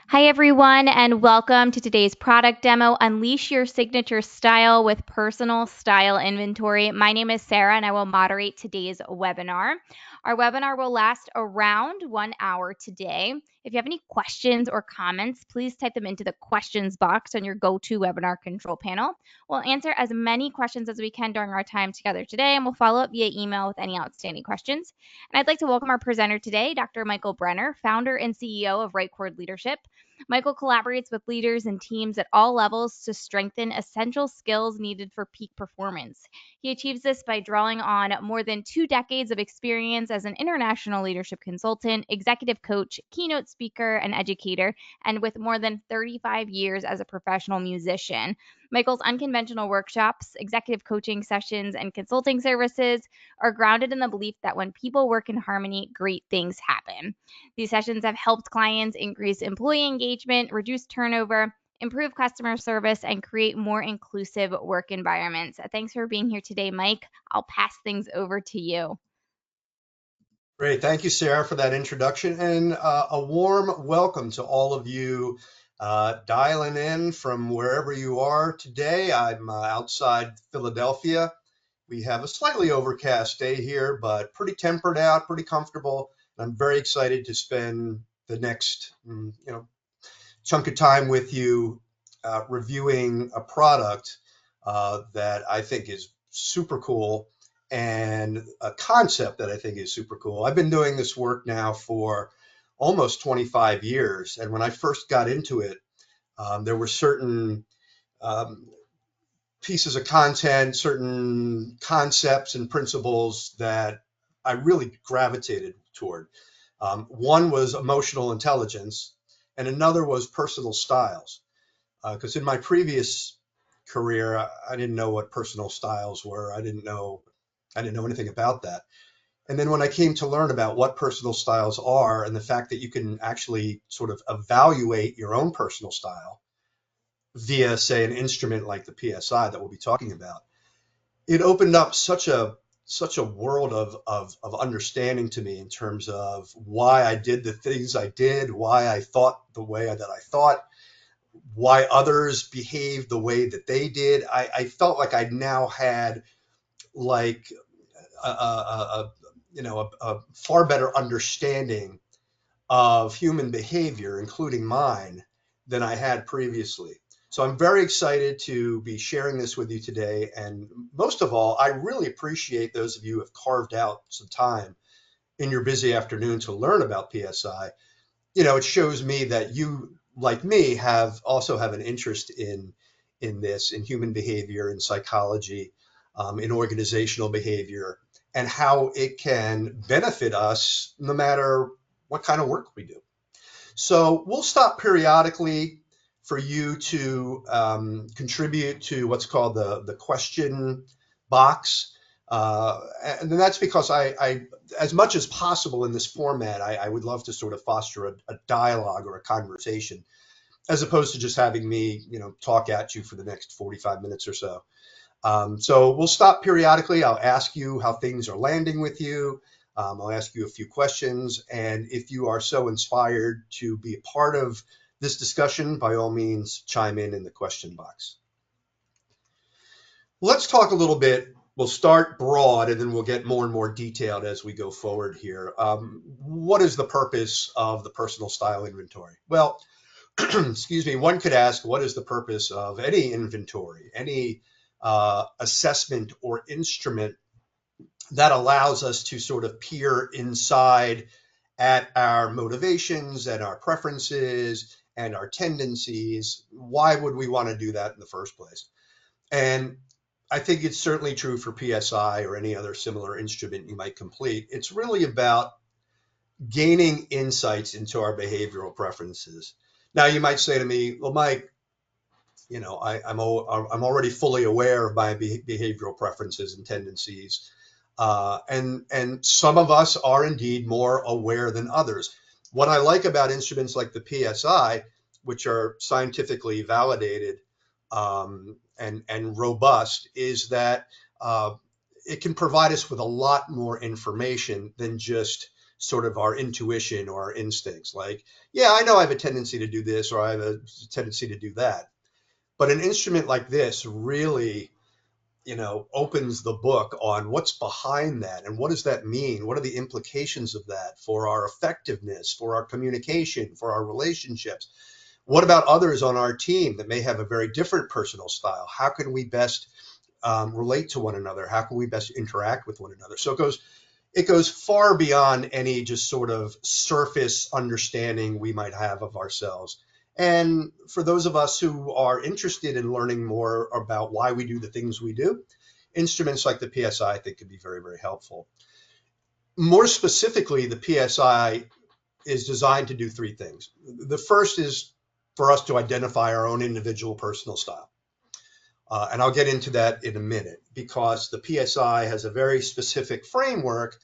Hi, everyone, and welcome to today's product demo, Unleash Your Signature Style with Personal Style Inventory. My name is Sarah, and I will moderate today's webinar. Our webinar will last around 1 hour today. If you have any questions or comments, please type them into the questions box on your GoToWebinar control panel. We'll answer as many questions as we can during our time together today, and we'll follow up via email with any outstanding questions. And I'd like to welcome our presenter today, Dr. Michael Brenner, founder and CEO of Chord Leadership. Michael collaborates with leaders and teams at all levels to strengthen essential skills needed for peak performance. He achieves this by drawing on more than 2 decades of experience as an international leadership consultant, executive coach, keynote speaker, and educator, and with more than 35 years as a professional musician. Michael's unconventional workshops, executive coaching sessions, and consulting services are grounded in the belief that when people work in harmony, great things happen. These sessions have helped clients increase employee engagement, reduce turnover, improve customer service, and create more inclusive work environments. Thanks for being here today, Mike. I'll pass things over to you. Great. Thank you, Sarah, for that introduction, and a warm welcome to all of you dialing in from wherever you are today. I'm outside Philadelphia. We have a slightly overcast day here, but pretty tempered out, pretty comfortable. I'm very excited to spend the next chunk of time with you reviewing a product that I think is super cool and a concept that I think is super cool. I've been doing this work now for almost 25 years. And when I first got into it, there were certain pieces of content, certain concepts and principles that I really gravitated toward. One was emotional intelligence, and another was personal styles. Because in my previous career, I didn't know what personal styles were. I didn't know anything about that. And then when I came to learn about what personal styles are and the fact that you can actually sort of evaluate your own personal style via, say, an instrument like the PSI that we'll be talking about, it opened up such a world of understanding to me in terms of why I did the things I did, why I thought the way that I thought, why others behaved the way that they did. I felt like I now had like a far better understanding of human behavior, including mine, than I had previously. So I'm very excited to be sharing this with you today. And most of all, I really appreciate those of you who have carved out some time in your busy afternoon to learn about PSI. It shows me that you, like me, also have an interest in this, in human behavior, in psychology, in organizational behavior, and how it can benefit us no matter what kind of work we do. So we'll stop periodically for you to contribute to what's called the question box. And then that's because I, as much as possible in this format, I would love to sort of foster a dialogue or a conversation, as opposed to just having me, talk at you for the next 45 minutes or so. So we'll stop periodically. I'll ask you how things are landing with you. I'll ask you a few questions. And if you are so inspired to be a part of this discussion, by all means, chime in the question box. Let's talk a little bit. We'll start broad and then we'll get more and more detailed as we go forward here. What is the purpose of the personal style inventory? Well, excuse me, one could ask, what is the purpose of any inventory, any assessment or instrument that allows us to sort of peer inside at our motivations and our preferences and our tendencies? Why would we want to do that in the first place? And I think it's certainly true for PSI or any other similar instrument you might complete. It's really about gaining insights into our behavioral preferences. Now, you might say to me, well, Mike, I'm already fully aware of my behavioral preferences and tendencies. And some of us are indeed more aware than others. What I like about instruments like the PSI, which are scientifically validated and robust, is that it can provide us with a lot more information than just sort of our intuition or our instincts. Like, yeah, I know I have a tendency to do this, or I have a tendency to do that. But an instrument like this really, opens the book on what's behind that and what does that mean? What are the implications of that for our effectiveness, for our communication, for our relationships? What about others on our team that may have a very different personal style? How can we best relate to one another? How can we best interact with one another? So it goes far beyond any just sort of surface understanding we might have of ourselves. And for those of us who are interested in learning more about why we do the things we do, instruments like the PSI I think could be very, very helpful. More specifically, the PSI is designed to do three things. The first is for us to identify our own individual personal style. And I'll get into that in a minute because the PSI has a very specific framework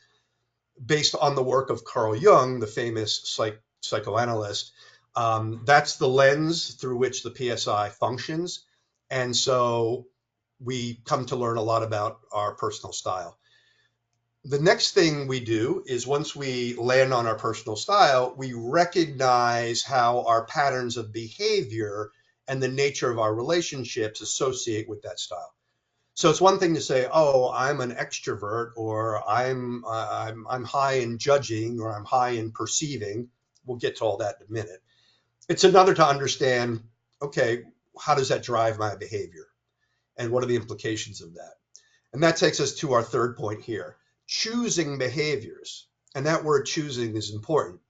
based on the work of Carl Jung, the famous psychoanalyst. That's the lens through which the PSI functions. And so we come to learn a lot about our personal style. The next thing we do is once we land on our personal style, we recognize how our patterns of behavior and the nature of our relationships associate with that style. So it's one thing to say, "Oh, I'm an extrovert," or I'm high in judging, or I'm high in perceiving. We'll get to all that in a minute. It's another to understand, okay, how does that drive my behavior, and what are the implications of that? And that takes us to our third point here: choosing behaviors. And that word "choosing" is important.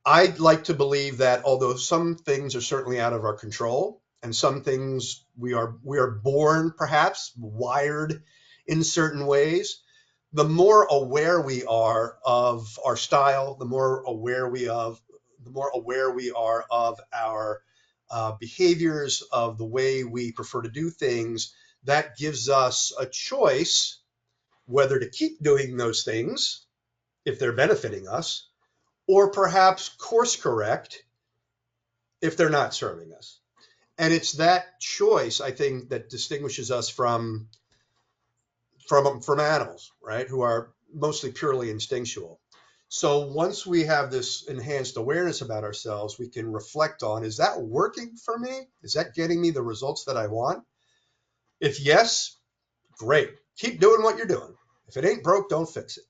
I'd like to believe that although some things are certainly out of our control, and some things we are born perhaps wired in certain ways, the more aware we are of our style, the more aware we are of our behaviors, of the way we prefer to do things. That gives us a choice whether to keep doing those things if they're benefiting us, or perhaps course correct if they're not serving us. And it's that choice, I think, that distinguishes us from animals, right? Who are mostly purely instinctual. So once we have this enhanced awareness about ourselves, we can reflect on, is that working for me? Is that getting me the results that I want? If yes, great. Keep doing what you're doing. If it ain't broke, don't fix it.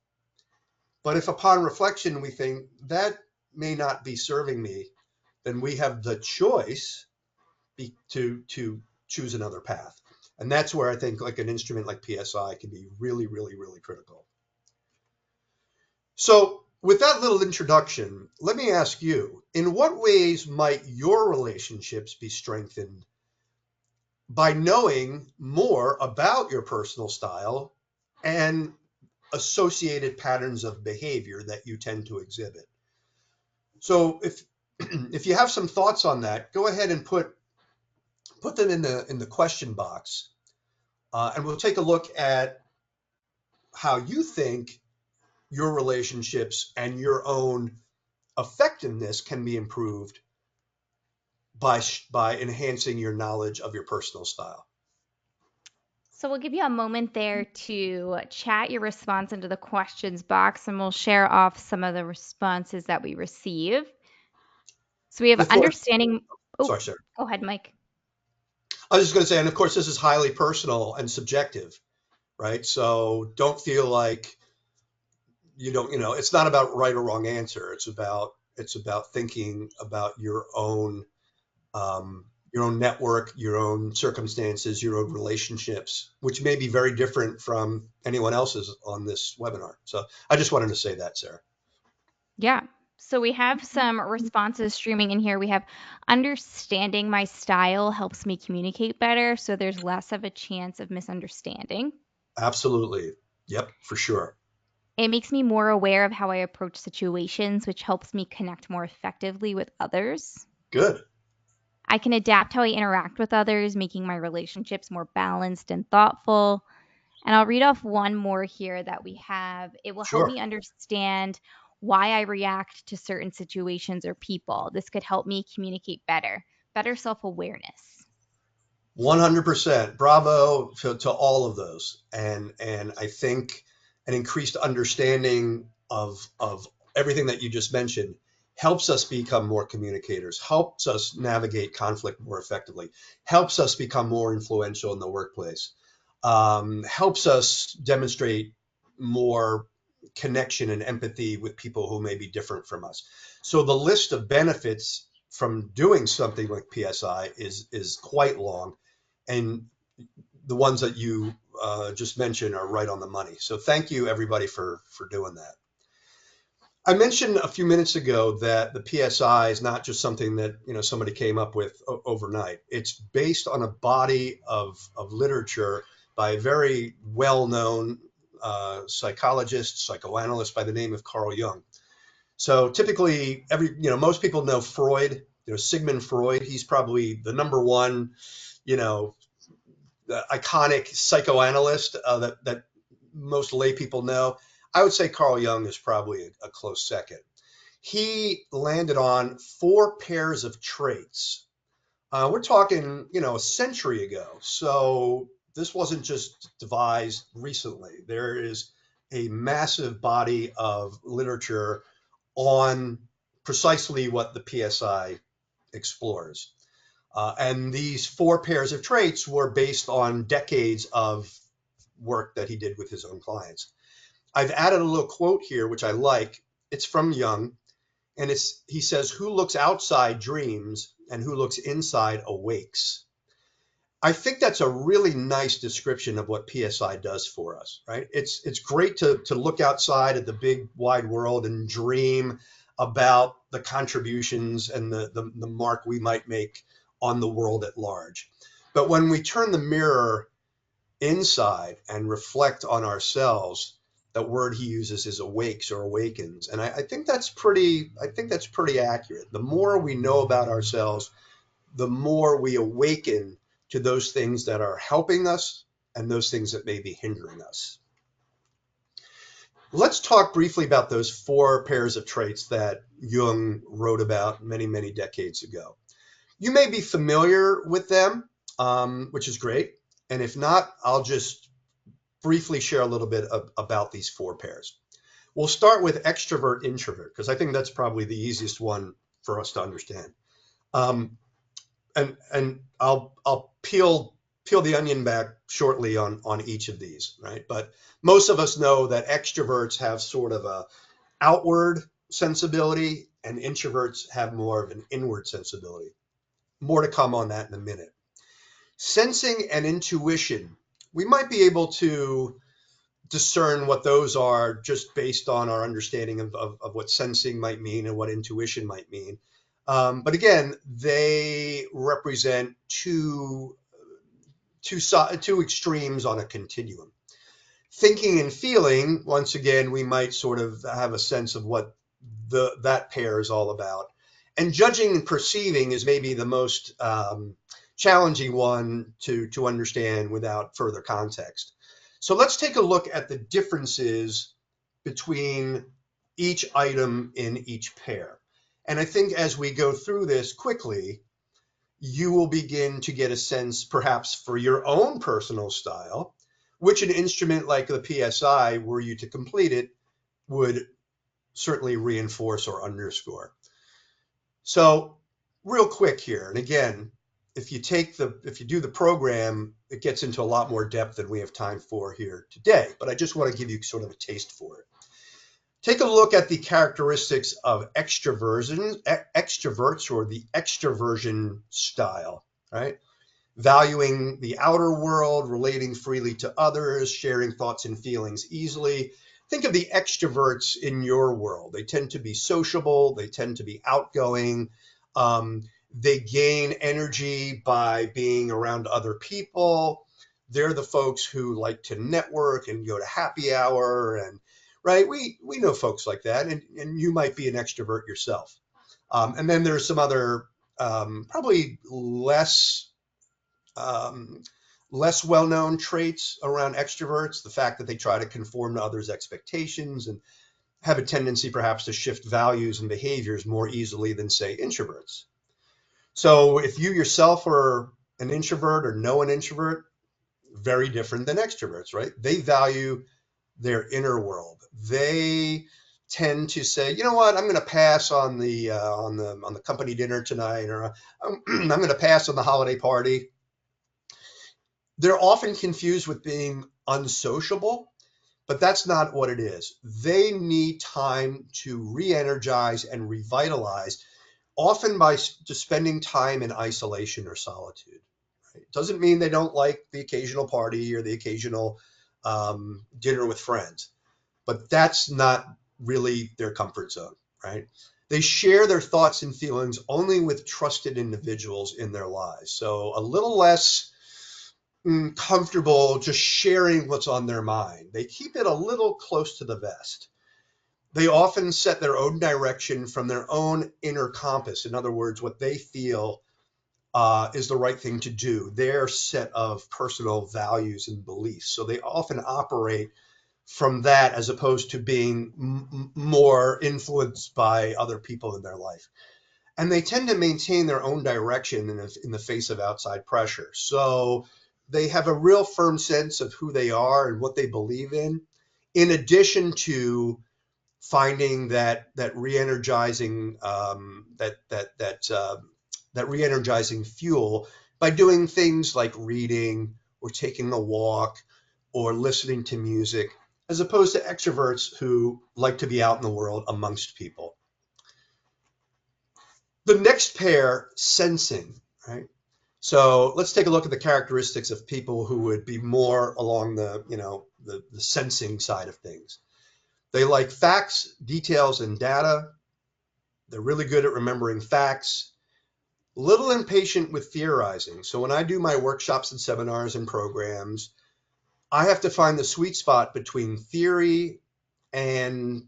But if upon reflection we think that may not be serving me, then we have the choice to choose another path. And that's where I think like an instrument like PSI can be really, really, really critical. So with that little introduction, let me ask you, in what ways might your relationships be strengthened by knowing more about your personal style and associated patterns of behavior that you tend to exhibit? So if you have some thoughts on that, go ahead and put them in the question box, and we'll take a look at how you think your relationships and your own effectiveness can be improved by enhancing your knowledge of your personal style. So we'll give you a moment there to chat your response into the questions box, and we'll share off some of the responses that we receive. So we have And of course, understanding. Oh, sorry, sir. go ahead, Mike. I was just going to say, and of course, this is highly personal and subjective, right? So don't feel like you don't, it's not about right or wrong answer. It's about thinking about your own network, your own circumstances, your own relationships, which may be very different from anyone else's on this webinar. So I just wanted to say that, Sarah. Yeah. So we have some responses streaming in here. We have understanding my style helps me communicate better, so there's less of a chance of misunderstanding. Absolutely. Yep, for sure. It makes me more aware of how I approach situations, which helps me connect more effectively with others. Good. I can adapt how I interact with others, making my relationships more balanced and thoughtful. And I'll read off one more here that we have. It will help Sure. me understand why I react to certain situations or people. This could help me communicate better self awareness. 100%. Bravo to all of those. And I think an increased understanding of everything that you just mentioned helps us become more communicators, helps us navigate conflict more effectively, helps us become more influential in the workplace, helps us demonstrate more connection and empathy with people who may be different from us. So the list of benefits from doing something like PSI is quite long, and the ones that you just mentioned are right on the money. So thank you everybody for doing that. I mentioned a few minutes ago that the PSI is not just something that somebody came up with overnight. It's based on a body of literature by a very well-known psychologist, psychoanalyst by the name of Carl Jung. So typically, most people know Freud. Sigmund Freud. He's probably the number one, the iconic psychoanalyst that most lay people know. I would say Carl Jung is probably a close second. He landed on 4 pairs of traits. We're talking, a century ago. So this wasn't just devised recently. There is a massive body of literature on precisely what the PSI explores. And these 4 pairs of traits were based on decades of work that he did with his own clients. I've added a little quote here, which I like. It's from Jung, and he says, "Who looks outside dreams, and who looks inside awakes." I think that's a really nice description of what PSI does for us, right? It's great to look outside at the big wide world and dream about the contributions and the mark we might make on the world at large. But when we turn the mirror inside and reflect on ourselves, the word he uses is awakes or awakens. And I think that's pretty accurate. The more we know about ourselves, the more we awaken to those things that are helping us and those things that may be hindering us. Let's talk briefly about those 4 pairs of traits that Jung wrote about many, many decades ago. You may be familiar with them, which is great. And if not, I'll just briefly share a little bit about these 4 pairs. We'll start with extrovert introvert, because I think that's probably the easiest one for us to understand. And I'll peel the onion back shortly on each of these, right? But most of us know that extroverts have sort of a outward sensibility and introverts have more of an inward sensibility. More to come on that in a minute. Sensing and intuition. We might be able to discern what those are just based on our understanding of what sensing might mean and what intuition might mean. But again, they represent two extremes on a continuum. Thinking and feeling, once again, we might sort of have a sense of what that pair is all about. And judging and perceiving is maybe the most challenging one to understand without further context. So let's take a look at the differences between each item in each pair. And I think as we go through this quickly, you will begin to get a sense perhaps for your own personal style, which an instrument like the PSI, were you to complete it, would certainly reinforce or underscore. So real quick here, and again, if you do the program, it gets into a lot more depth than we have time for here today, but I just want to give you sort of a taste for it. Take a look at the characteristics of extroverts or the extroversion style, right? Valuing the outer world, relating freely to others, sharing thoughts and feelings easily. Think of the extroverts in your world. They tend to be sociable. They tend to be outgoing. They gain energy by being around other people. They're the folks who like to network and go to happy hour, and right. We know folks like that, and you might be an extrovert yourself. And then there's some other probably less well-known traits around extroverts. The fact that they try to conform to others' expectations and have a tendency perhaps to shift values and behaviors more easily than, say, introverts. So if you yourself are an introvert or know an introvert, very different than extroverts, right? They value their inner world. They tend to say, you know what, I'm going to pass on the company dinner tonight, or I'm going to pass on the holiday party. They're often confused with being unsociable, but that's not what it is. They need time to re-energize and revitalize, often by just spending time in isolation or solitude. Right? It doesn't mean they don't like the occasional party or the occasional dinner with friends, but that's not really their comfort zone, right? They share their thoughts and feelings only with trusted individuals in their lives. So a little less comfortable just sharing what's on their mind. They keep it a little close to the vest. They often set their own direction from their own inner compass. In other words, what they feel is the right thing to do, their set of personal values and beliefs. So they often operate from that as opposed to being more influenced by other people in their life. And they tend to maintain their own direction in the face of outside pressure. So they have a real firm sense of who they are and what they believe in addition to finding that re-energizing that re-energizing fuel by doing things like reading or taking a walk or listening to music, as opposed to extroverts who like to be out in the world amongst people. The next pair, sensing, right? So let's take a look at the characteristics of people who would be more along the sensing side of things. They like facts, details, and data. They're really good at remembering facts. Little impatient with theorizing. So when I do my workshops and seminars and programs, I have to find the sweet spot between theory and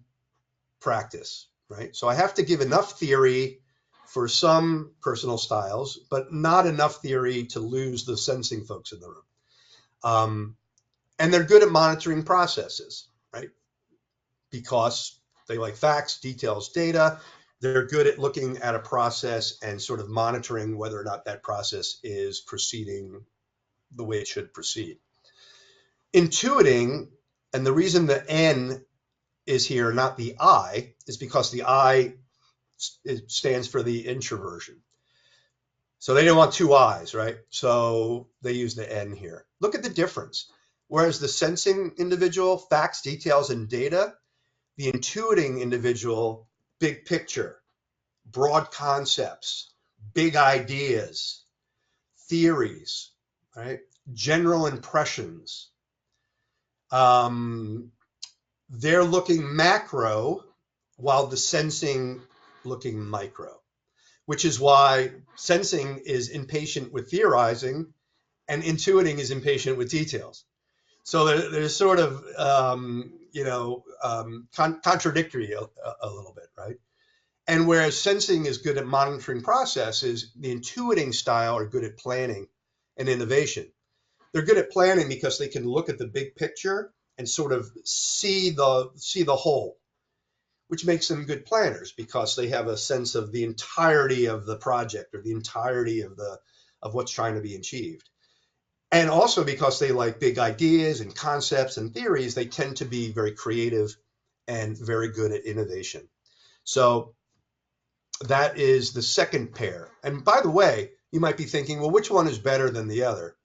practice, right? So I have to give enough theory for some personal styles, but not enough theory to lose the sensing folks in the room. And they're good at monitoring processes, right? Because they like facts, details, data. They're good at looking at a process and sort of monitoring whether or not that process is proceeding the way it should proceed. Intuiting, and the reason the N is here, not the I, is because the I stands for the introversion. So they don't want two I's, right? So they use the N here. Look at the difference. Whereas the sensing individual, facts, details, and data, the intuiting individual, big picture, broad concepts, big ideas, theories, right? General impressions. They're looking macro while the sensing looking micro, which is why sensing is impatient with theorizing and intuiting is impatient with details. So there's sort of, contradictory a little bit, right? And whereas sensing is good at monitoring processes, the intuiting style are good at planning and innovation. They're good at planning because they can look at the big picture and sort of see the whole, which makes them good planners because they have a sense of the entirety of the project or the entirety of what's trying to be achieved. And also because they like big ideas and concepts and theories, they tend to be very creative and very good at innovation. So that is the second pair. And by the way, you might be thinking, well, which one is better than the other?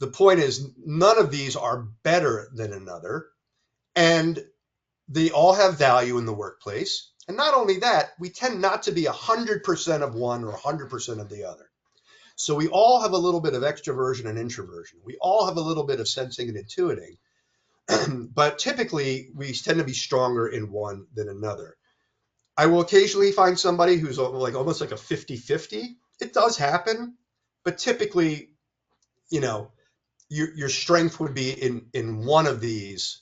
The point is, none of these are better than another. And they all have value in the workplace. And not only that, we tend not to be 100% of one or 100% of the other. So we all have a little bit of extroversion and introversion. We all have a little bit of sensing and intuiting. But typically, we tend to be stronger in one than another. I will occasionally find somebody who's like almost like a 50-50. It does happen, but typically, your strength would be in one of these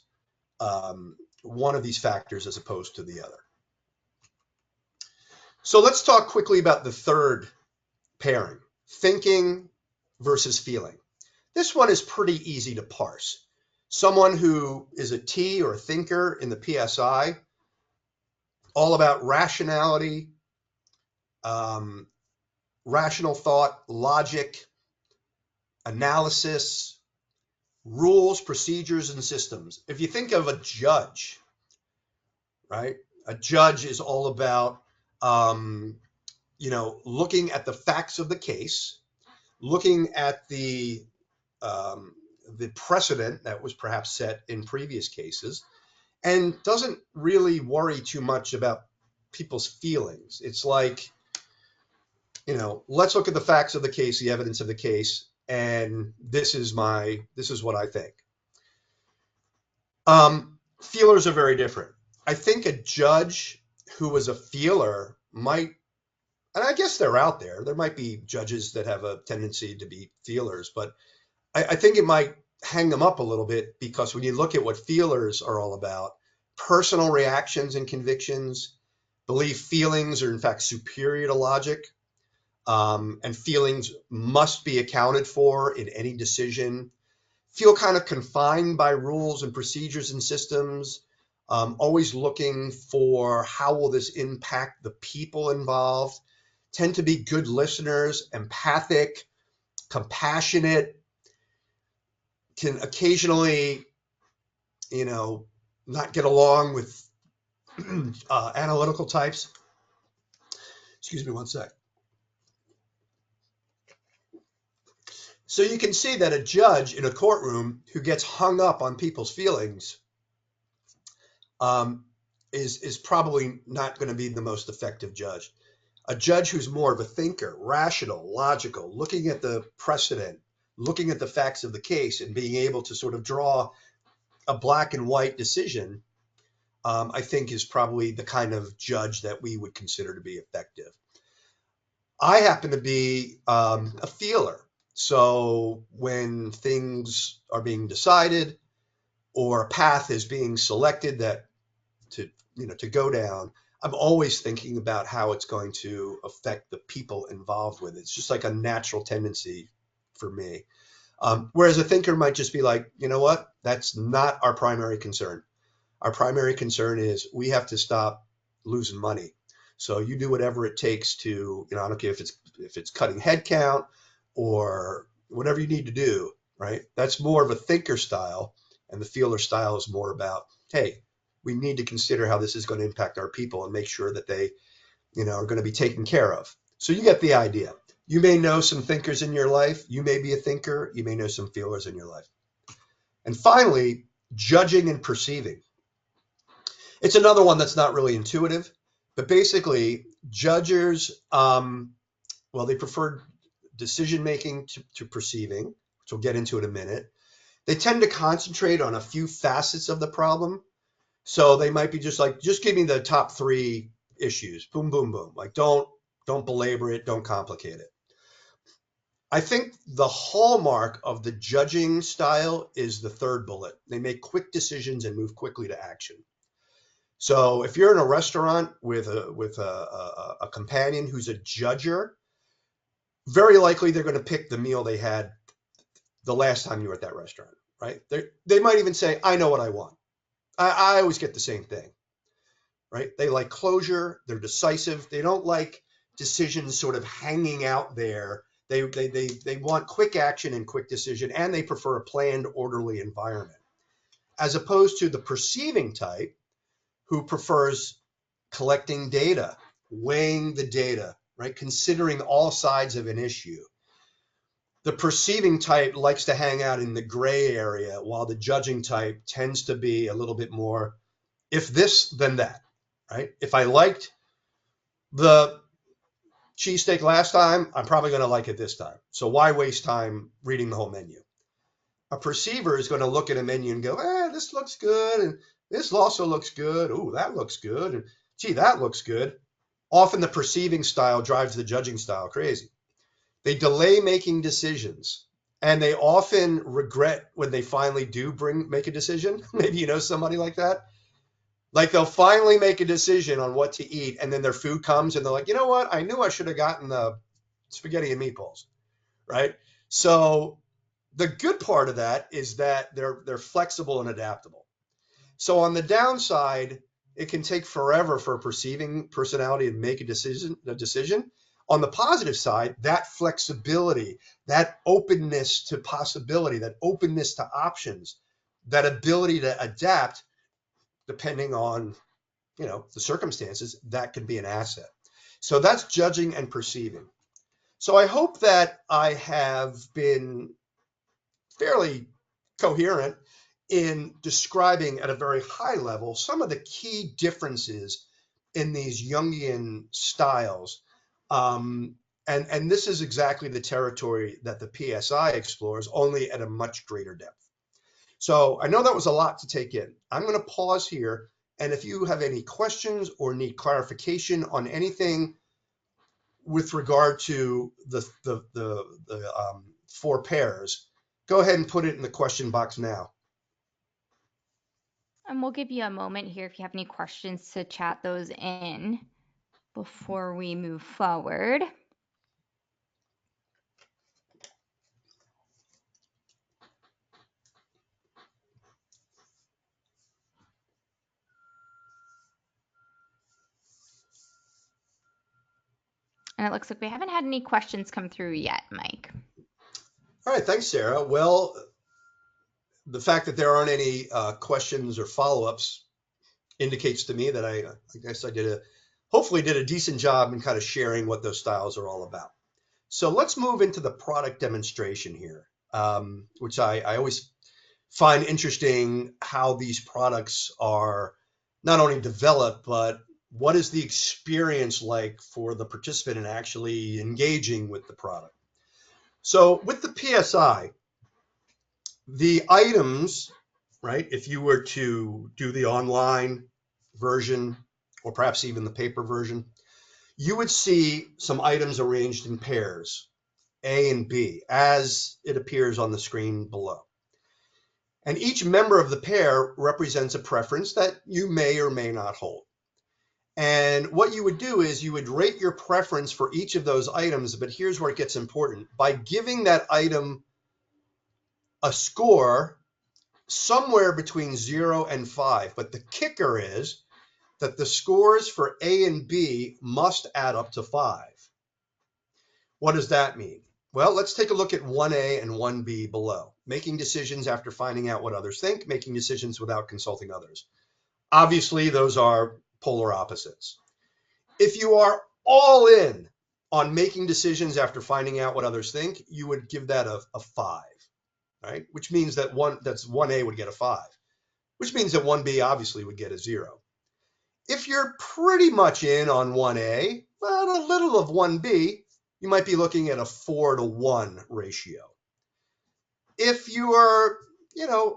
factors as opposed to the other. So let's talk quickly about the third pairing, thinking versus feeling. This one is pretty easy to parse. Someone who is a T or a thinker in the PSI, all about rationality, rational thought, logic, analysis, rules, procedures, and systems. If you think of a judge, right? A judge is all about, looking at the facts of the case, looking at the precedent that was perhaps set in previous cases, and doesn't really worry too much about people's feelings. It's like, let's look at the facts of the case, the evidence of the case, and this is what I think. Feelers are very different. I think a judge who was a feeler might, and I guess they're out there. There might be judges that have a tendency to be feelers, but I think it might hang them up a little bit, because when you look at what feelers are all about, personal reactions and convictions, believe feelings are in fact superior to logic, and feelings must be accounted for in any decision, feel kind of confined by rules and procedures and systems, always looking for how will this impact the people involved, tend to be good listeners, empathic, compassionate, can occasionally, not get along with analytical types. Excuse me one sec. So you can see that a judge in a courtroom who gets hung up on people's feelings is probably not going to be the most effective judge. A judge who's more of a thinker, rational, logical, looking at the precedent, looking at the facts of the case, and being able to sort of draw a black and white decision, I think is probably the kind of judge that we would consider to be effective. I happen to be a feeler. So when things are being decided or a path is being selected that to go down, I'm always thinking about how it's going to affect the people involved with it. It's just like a natural tendency for me. Whereas a thinker might just be like, you know what? That's not our primary concern. Our primary concern is we have to stop losing money. So you do whatever it takes to, I don't care if it's cutting headcount or whatever you need to do, right? That's more of a thinker style, and the feeler style is more about, hey, we need to consider how this is going to impact our people and make sure that they, are going to be taken care of. So you get the idea. You may know some thinkers in your life. You may be a thinker. You may know some feelers in your life. And finally, judging and perceiving. It's another one that's not really intuitive, but basically judges, they prefer decision making to perceiving, which we'll get into in a minute. They tend to concentrate on a few facets of the problem. So they might be just like, just give me the top 3 issues. Boom, boom, boom. Like don't belabor it, don't complicate it. I think the hallmark of the judging style is the third bullet. They make quick decisions and move quickly to action. So if you're in a restaurant with a companion who's a judger, very likely they're going to pick the meal they had the last time you were at that restaurant, right? They might even say, I know what I want. I always get the same thing, right? They like closure. They're decisive. They don't like decisions sort of hanging out there. They want quick action and quick decision, and they prefer a planned, orderly environment, as opposed to the perceiving type, who prefers collecting data, weighing the data, right? Considering all sides of an issue. The perceiving type likes to hang out in the gray area, while the judging type tends to be a little bit more, if this, then that, right? If I liked the cheesesteak last time, I'm probably going to like it this time. So why waste time reading the whole menu? A perceiver is going to look at a menu and go, this looks good, and this also looks good. Ooh, that looks good, and gee, that looks good. Often the perceiving style drives the judging style crazy. They delay making decisions, and they often regret when they finally do make a decision. Maybe you know somebody like that. Like they'll finally make a decision on what to eat, and then their food comes, and they're like, you know what? I knew I should have gotten the spaghetti and meatballs, right? So the good part of that is that they're flexible and adaptable. So on the downside, it can take forever for a perceiving personality to make a decision. On the positive side, that flexibility, that openness to possibility, that openness to options, that ability to adapt depending on the circumstances, that could be an asset. So that's judging and perceiving. So I hope that I have been fairly coherent in describing at a very high level some of the key differences in these Jungian styles. And this is exactly the territory that the PSI explores, only at a much greater depth. So I know that was a lot to take in. I'm going to pause here. And if you have any questions or need clarification on anything with regard to the 4 pairs, go ahead and put it in the question box now. And we'll give you a moment here if you have any questions to chat those in before we move forward. And it looks like we haven't had any questions come through yet, Mike. All right, thanks, Sarah. Well, the fact that there aren't any questions or follow-ups indicates to me that I guess I hopefully did a decent job in kind of sharing what those styles are all about. So let's move into the product demonstration here, which I always find interesting how these products are not only developed, but what is the experience like for the participant in actually engaging with the product. So with the PSI, the items, right, if you were to do the online version or perhaps even the paper version, you would see some items arranged in pairs, A and B, as it appears on the screen below. And each member of the pair represents a preference that you may or may not hold. And what you would do is you would rate your preference for each of those items, but here's where it gets important. By giving that item a score somewhere between 0 and 5, but the kicker is that the scores for A and B must add up to 5. What does that mean? Well, let's take a look at 1A and 1B below. Making decisions after finding out what others think, making decisions without consulting others. Obviously, those are polar opposites. If you are all in on making decisions after finding out what others think, you would give that a 5, right? Which means that 1A would get a 5, which means that 1B obviously would get a 0. If you're pretty much in on 1A, but a little of 1B, you might be looking at a 4-to-1 ratio. If you are,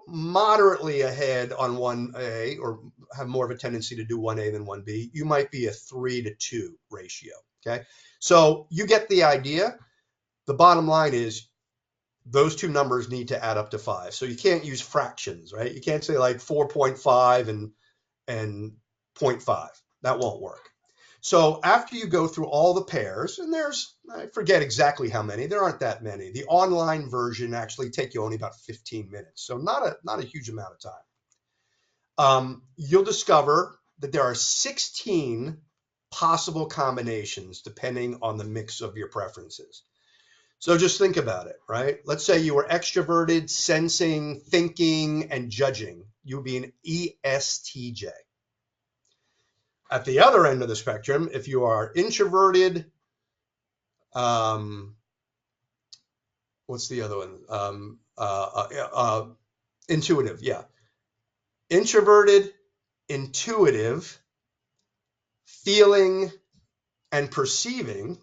moderately ahead on 1A or have more of a tendency to do 1A than 1B, you might be a 3-to-2 ratio, okay? So you get the idea. The bottom line is those two numbers need to add up to 5. So you can't use fractions, right? You can't say like 4.5 and 0.5. That won't work. So after you go through all the pairs, and I forget exactly how many, there aren't that many. The online version actually take you only about 15 minutes, so not a huge amount of time. You'll discover that there are 16 possible combinations depending on the mix of your preferences. So just think about it, right? Let's say you were extroverted, sensing, thinking, and judging. You would be an ESTJ. At the other end of the spectrum, if you are introverted, what's the other one? Intuitive, yeah. Introverted, intuitive, feeling, and perceiving,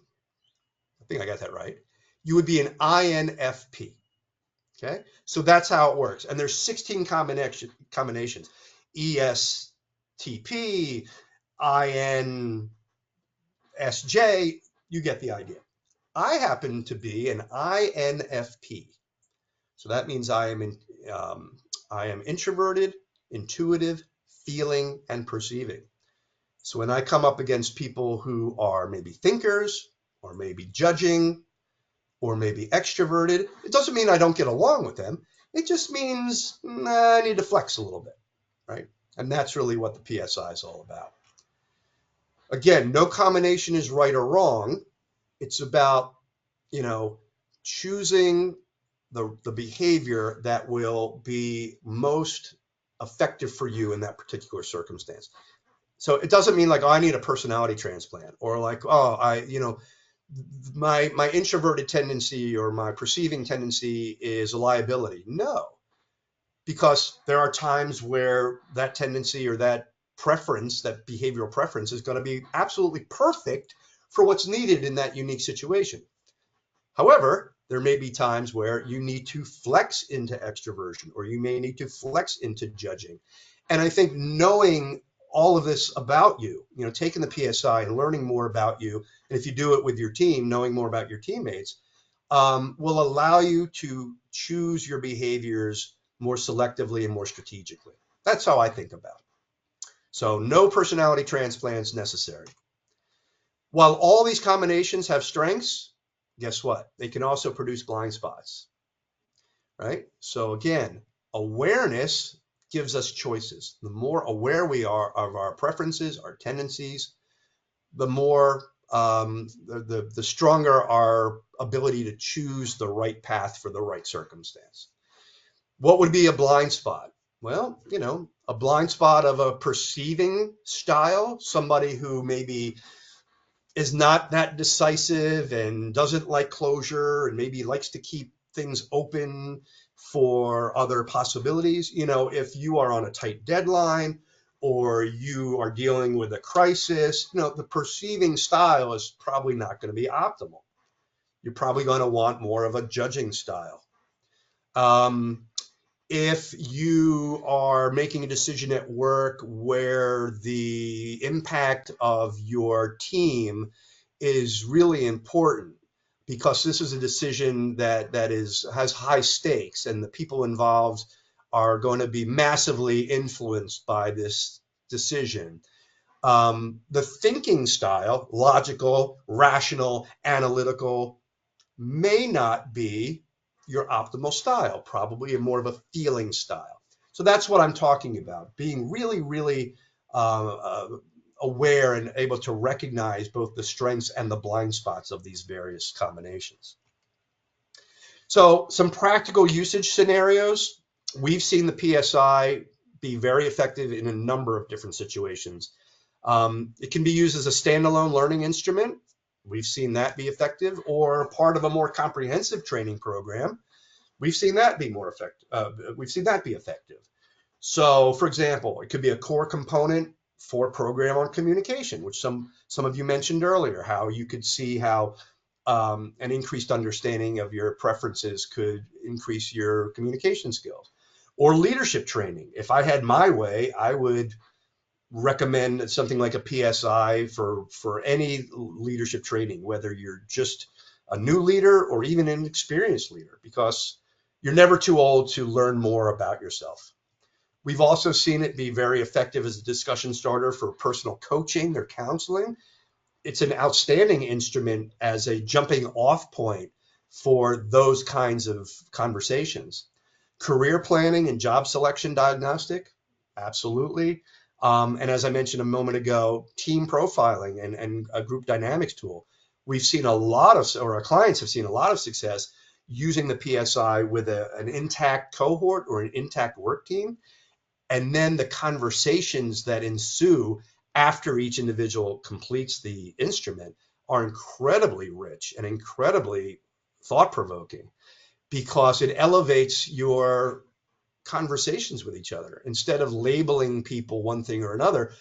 I think I got that right, you would be an INFP, okay? So that's how it works. And there's 16 combinations. ESTP, INSJ, you get the idea. I happen to be an INFP. So that means I am introverted, intuitive, feeling, and perceiving. So when I come up against people who are maybe thinkers, or maybe judging, or maybe extroverted, it doesn't mean I don't get along with them. It just means I need to flex a little bit, right? And that's really what the PSI is all about. Again, no combination is right or wrong. It's about, choosing the behavior that will be most effective for you in that particular circumstance. So it doesn't mean like, oh, I need a personality transplant, or like, oh, my introverted tendency or my perceiving tendency is a liability. No, because there are times where that tendency or that preference, that behavioral preference, is going to be absolutely perfect for what's needed in that unique situation. However, there may be times where you need to flex into extroversion, or you may need to flex into judging. And I think knowing all of this about you, taking the PSI and learning more about you, and if you do it with your team, knowing more about your teammates, will allow you to choose your behaviors more selectively and more strategically. That's how I think about it. So no personality transplants necessary. While all these combinations have strengths, guess what? They can also produce blind spots, right? So again, awareness gives us choices. The more aware we are of our preferences, our tendencies, the more the stronger our ability to choose the right path for the right circumstance. What would be a blind spot? Well, a blind spot of a perceiving style, somebody who maybe is not that decisive and doesn't like closure and maybe likes to keep things open for other possibilities. If you are on a tight deadline or you are dealing with a crisis, the perceiving style is probably not going to be optimal. You're probably going to want more of a judging style. If you are making a decision at work where the impact of your team is really important, because this is a decision that has high stakes, and the people involved are going to be massively influenced by this decision. The thinking style, logical, rational, analytical, may not be your optimal style, probably more of a feeling style. So that's what I'm talking about, being really, really aware and able to recognize both the strengths and the blind spots of these various combinations. So some practical usage scenarios. We've seen the PSI be very effective in a number of different situations. It can be used as a standalone learning instrument. We've seen that be effective, or part of a more comprehensive training program. We've seen that be more effective. We've seen that be effective. So, for example, it could be a core component for a program on communication, which some of you mentioned earlier, how you could see how an increased understanding of your preferences could increase your communication skills. Or leadership training. If I had my way, I would recommend something like a PSI for any leadership training, whether you're just a new leader or even an experienced leader, because you're never too old to learn more about yourself. We've also seen it be very effective as a discussion starter for personal coaching or counseling. It's an outstanding instrument as a jumping off point for those kinds of conversations. Career planning and job selection diagnostic, absolutely. And as I mentioned a moment ago, team profiling and a group dynamics tool. We've seen a lot of, or our clients have seen a lot of success using the PSI with an intact cohort or an intact work team. And then the conversations that ensue after each individual completes the instrument are incredibly rich and incredibly thought-provoking, because it elevates your conversations with each other. Instead of labeling people one thing or another,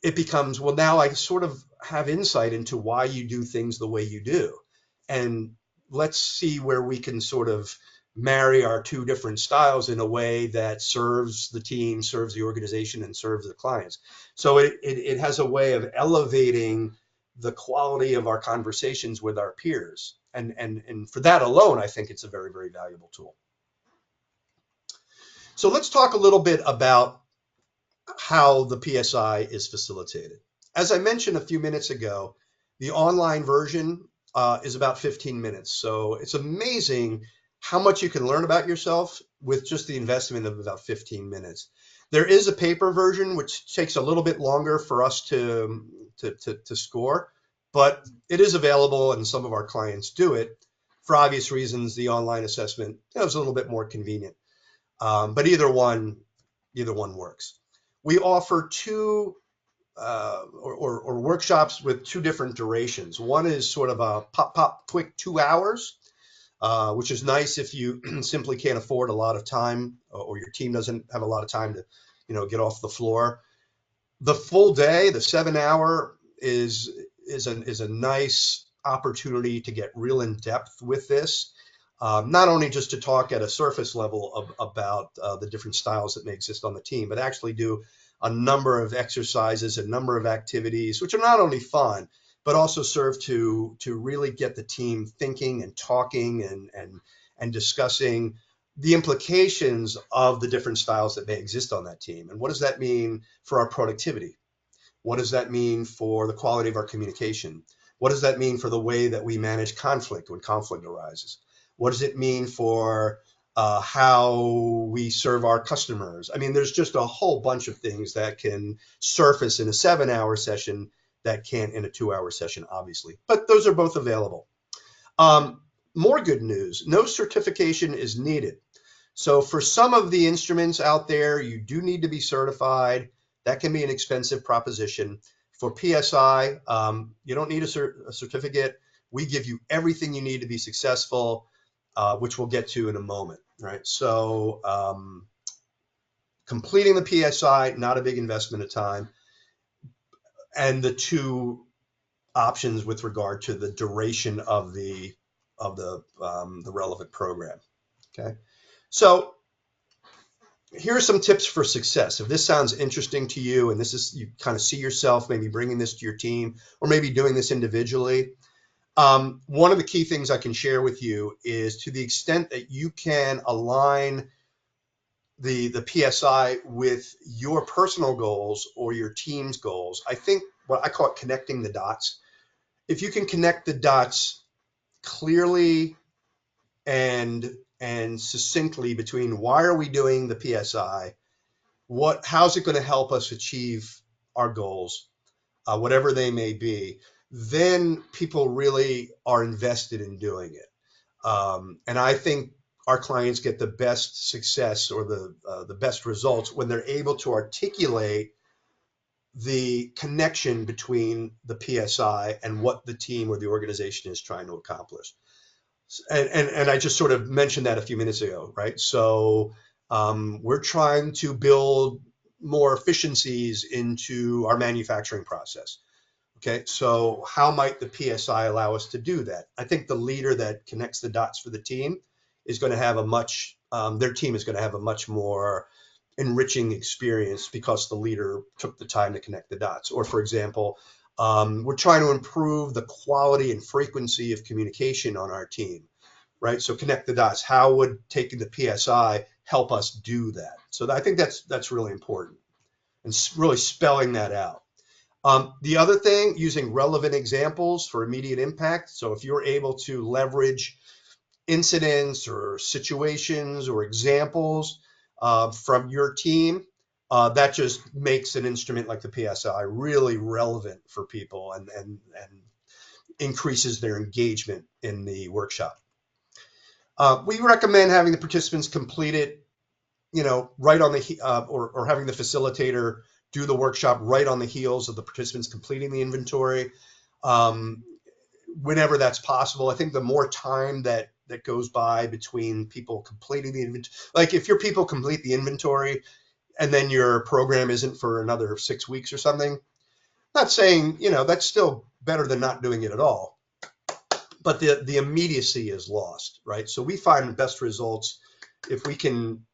it becomes, well, now I sort of have insight into why you do things the way you do. And let's see where we can sort of marry our two different styles in a way that serves the team, serves the organization, and serves the clients. So it has a way of elevating the quality of our conversations with our peers. And for that alone, I think it's a very, very valuable tool. So let's talk a little bit about how the PSI is facilitated. As I mentioned a few minutes ago, the online version is about 15 minutes. So it's amazing how much you can learn about yourself with just the investment of about 15 minutes. There is a paper version, which takes a little bit longer for us to score, but it is available and some of our clients do it. For obvious reasons, the online assessment is a little bit more convenient. But either one works. We offer two or workshops with two different durations. One is sort of a pop quick 2 hours, which is nice if you simply can't afford a lot of time, or your team doesn't have a lot of time to, get off the floor. The full day, the 7 hour, is a nice opportunity to get real in depth with this. Not only just to talk at a surface level about the different styles that may exist on the team, but actually do a number of exercises, a number of activities, which are not only fun, but also serve to really get the team thinking and talking and discussing the implications of the different styles that may exist on that team. And what does that mean for our productivity? What does that mean for the quality of our communication? What does that mean for the way that we manage conflict when conflict arises? What does it mean for how we serve our customers? I mean, there's just a whole bunch of things that can surface in a 7 hour session that can't in a 2 hour session, obviously. But those are both available. More good news, no certification is needed. So for some of the instruments out there, you do need to be certified. That can be an expensive proposition. For PSI, you don't need a certificate. We give you everything you need to be successful, which we'll get to in a moment, right? So completing the PSI, not a big investment of time. And the two options with regard to the duration of the relevant program. Okay, so here are some tips for success. If this sounds interesting to you, and this is, you kind of see yourself maybe bringing this to your team, or maybe doing this individually, one of the key things I can share with you is, to the extent that you can align the PSI with your personal goals or your team's goals. I think what I call it connecting the dots. If you can connect the dots clearly and succinctly between why are we doing the PSI, how's it going to help us achieve our goals, whatever they may be, then people really are invested in doing it. And I think our clients get the best success, or the best results, when they're able to articulate the connection between the PSI and what the team or the organization is trying to accomplish. And I just sort of mentioned that a few minutes ago, right? So we're trying to build more efficiencies into our manufacturing process. Okay, so how might the PSI allow us to do that? I think the leader that connects the dots for the team is going to have their team is going to have a much more enriching experience, because the leader took the time to connect the dots. Or, for example, we're trying to improve the quality and frequency of communication on our team, right? So connect the dots. How would taking the PSI help us do that? So I think that's really important, and really spelling that out. The other thing, using relevant examples for immediate impact. So if you're able to leverage incidents or situations or examples from your team, that just makes an instrument like the PSI really relevant for people, and increases their engagement in the workshop. We recommend having the participants complete it, right on the or having the facilitator do the workshop right on the heels of the participants completing the inventory, whenever that's possible. I think the more time that goes by between people completing the inventory, like if your people complete the inventory and then your program isn't for another 6 weeks or something, not saying, that's still better than not doing it at all, but the immediacy is lost, right? So we find the best results if we can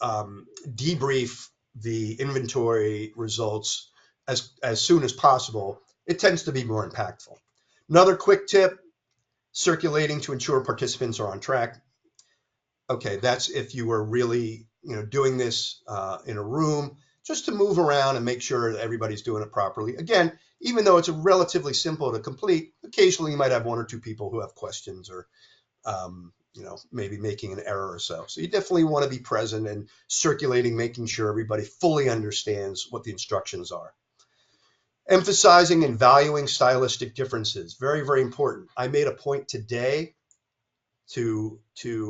debrief the inventory results as soon as possible. It tends to be more impactful. Another quick tip, circulating to ensure participants are on track. Okay, that's if you were really doing this in a room, just to move around and make sure that everybody's doing it properly. Again, even though it's relatively simple to complete, occasionally you might have one or two people who have questions, or maybe making an error or so. So you definitely want to be present and circulating, making sure everybody fully understands what the instructions are. Emphasizing and valuing stylistic differences, very, very important. I made a point today to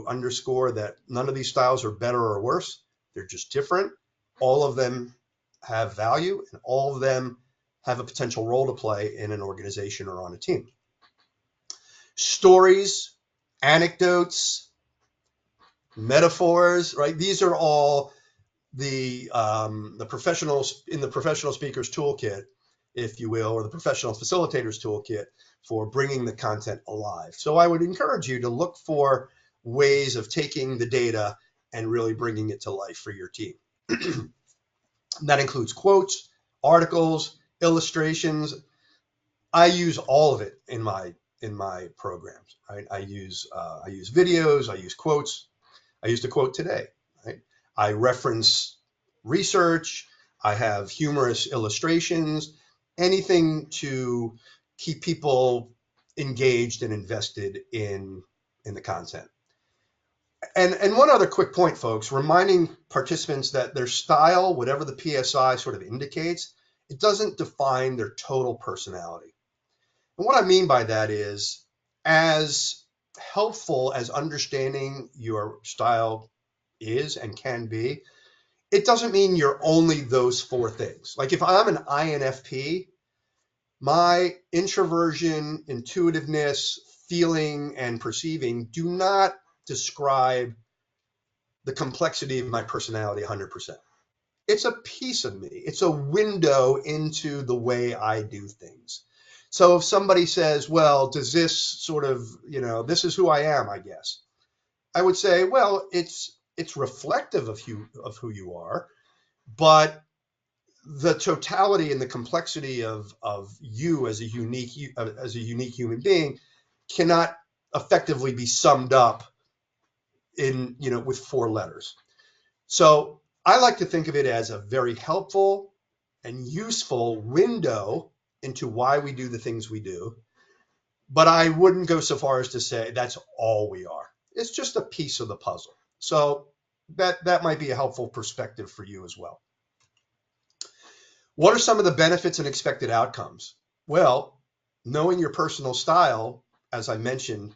underscore that none of these styles are better or worse. They're just different. All of them have value, and all of them have a potential role to play in an organization or on a team. Stories, anecdotes, metaphors, right? These are all the professionals in the professional speaker's toolkit, if you will, or the professional facilitator's toolkit for bringing the content alive. So I would encourage you to look for ways of taking the data and really bringing it to life for your team. That includes quotes, articles, illustrations. I use all of it in my programs. Right? I use videos. I use quotes. I used a quote today. Right? I reference research. I have humorous illustrations. Anything to keep people engaged and invested in the content. And one other quick point, folks, reminding participants that their style, whatever the PSI sort of indicates, it doesn't define their total personality. And what I mean by that is, as helpful as understanding your style is and can be, it doesn't mean you're only those four things. Like if I'm an INFP, my introversion, intuitiveness, feeling, and perceiving do not describe the complexity of my personality 100%. It's a piece of me. It's a window into the way I do things. So if somebody says, well, does this sort of, this is who I am, I guess. I would say, well, it's reflective of who you are, but the totality and the complexity of you as a unique human being cannot effectively be summed up in with four letters. So I like to think of it as a very helpful and useful window into why we do the things we do. But I wouldn't go so far as to say that's all we are. It's just a piece of the puzzle. So that might be a helpful perspective for you as well. What are some of the benefits and expected outcomes? Well, knowing your personal style, as I mentioned,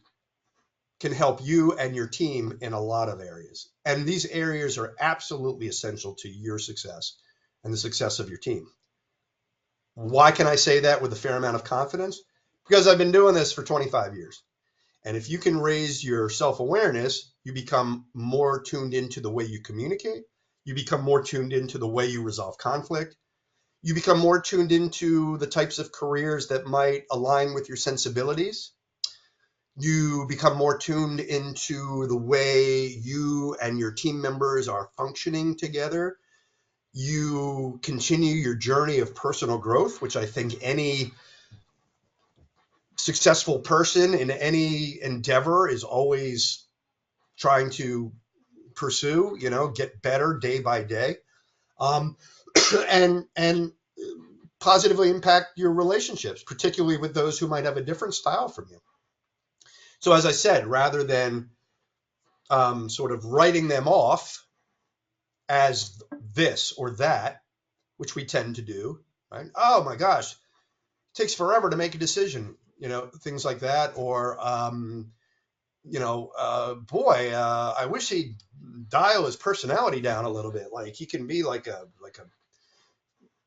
can help you and your team in a lot of areas. And these areas are absolutely essential to your success and the success of your team. Why can I say that with a fair amount of confidence? Because I've been doing this for 25 years. And if you can raise your self-awareness, you become more tuned into the way you communicate. You become more tuned into the way you resolve conflict. You become more tuned into the types of careers that might align with your sensibilities. You become more tuned into the way you and your team members are functioning together. You continue your journey of personal growth, which I think any successful person in any endeavor is always trying to pursue, get better day by day, and positively impact your relationships, particularly with those who might have a different style from you. So as I said, rather than sort of writing them off as this or that, which we tend to do, right? Oh my gosh, it takes forever to make a decision, things like that. Or, boy, I wish he'd dial his personality down a little bit. Like he can be like a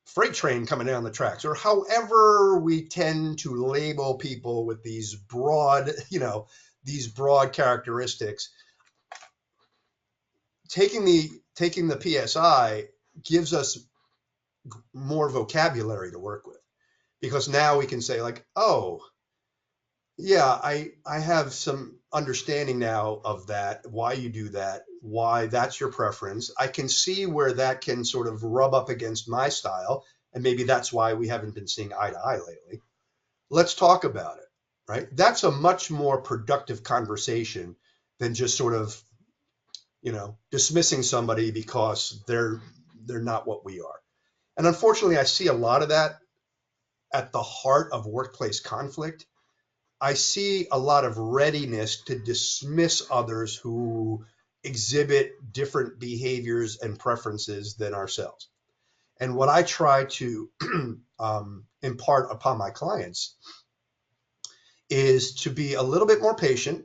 freight train coming down the tracks, or however we tend to label people with these broad characteristics. Taking the PSI gives us more vocabulary to work with, because now we can say like, oh, yeah, I have some understanding now of that, why you do that, why that's your preference. I can see where that can sort of rub up against my style, and maybe that's why we haven't been seeing eye to eye lately. Let's talk about it, right? That's a much more productive conversation than just sort of, dismissing somebody because they're not what we are. And unfortunately, I see a lot of that at the heart of workplace conflict. I see a lot of readiness to dismiss others who exhibit different behaviors and preferences than ourselves. And what I try to impart upon my clients is to be a little bit more patient,